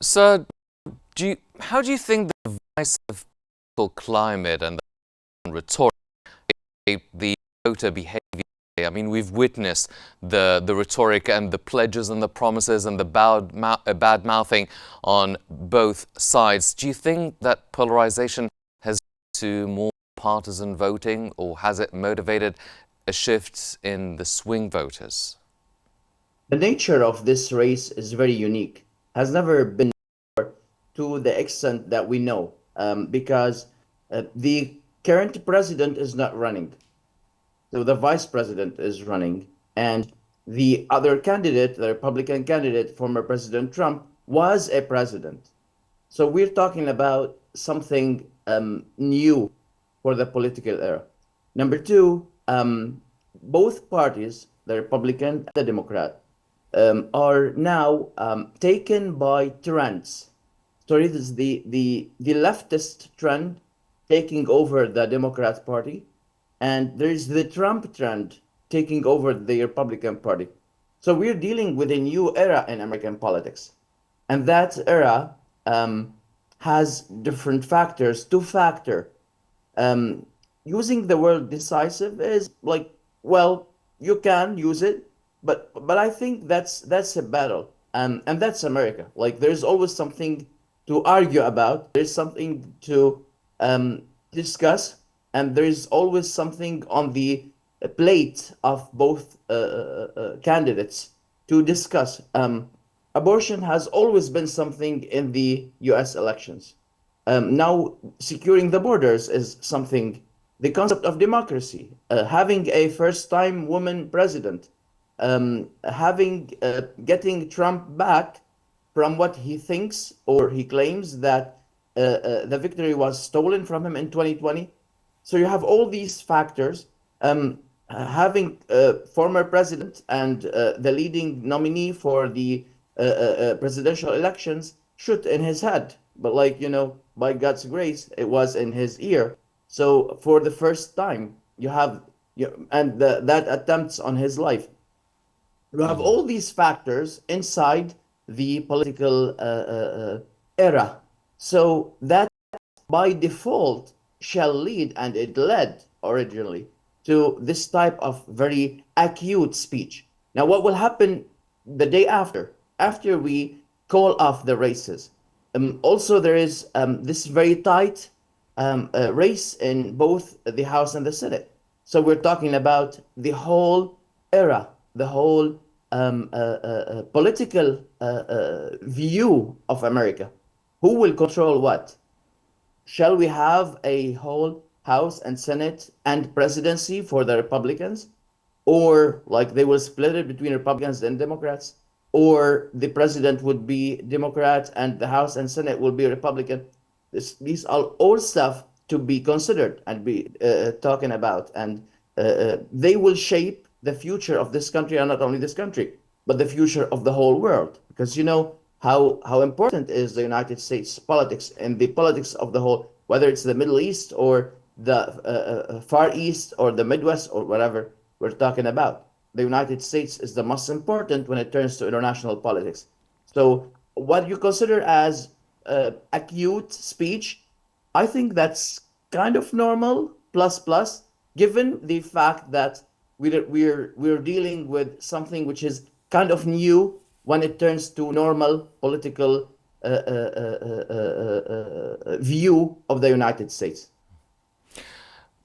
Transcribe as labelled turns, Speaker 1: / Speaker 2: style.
Speaker 1: Sir, how do you think the divisive political climate and the rhetoric shape the voter behavior? I mean, we've witnessed the rhetoric and the pledges and the promises and the bad mouthing on both sides. Do you think that polarization has led to more partisan voting, or has it motivated a shift in the swing voters?
Speaker 2: The nature of this race is very unique, has never been to the extent that we know, because the current president is not running. So the vice president is running, and the other candidate, the Republican candidate, former President Trump, was a president. So we're talking about something new for the political era. Number two, both parties, the Republican and the Democrat, are now taken by trends. So it is the leftist trend taking over the Democrat Party, and there is the Trump trend taking over the Republican Party. So we're dealing with a new era in American politics. And that era has different factors to factor. Um, Using the word decisive is like, well, you can use it, but I think that's a battle, and that's America. Like, there's always something to argue about. There's something to discuss, and there's always something on the plate of both candidates to discuss. Abortion has always been something in the U.S. elections. Now, securing the borders is something. The concept of democracy, having a first-time woman president, having getting Trump back from what he thinks or he claims that the victory was stolen from him in 2020. So you have all these factors. Having former president and the leading nominee for the presidential elections shoot in his head, but like by God's grace, it was in his ear. So for the first time, you have and that attempts on his life. You have
Speaker 1: Hmm.
Speaker 2: all these factors inside the political era. So that by default shall lead, and it led originally to this type of very acute speech. Now, what will happen the day after we call off the races? Also, there is this very tight race in both the House and the Senate. So we're talking about the whole era, the whole political view of America. Who will control what? Shall we have a whole House and Senate and presidency for the Republicans? Or like they will split it between Republicans and Democrats? Or the president would be Democrat and the House and Senate will be Republican? These are all stuff to be considered and be talking about. And they will shape the future of this country, and not only this country, but the future of the whole world. Because you know how important is the United States politics and the politics of the whole, whether it's the Middle East or the Far East or the Midwest or whatever we're talking about. The United States is the most important when it turns to international politics. So what you consider as acute speech, I think that's kind of normal, plus plus, given the fact that we're dealing with something which is kind of new when it turns to normal political view of the United States.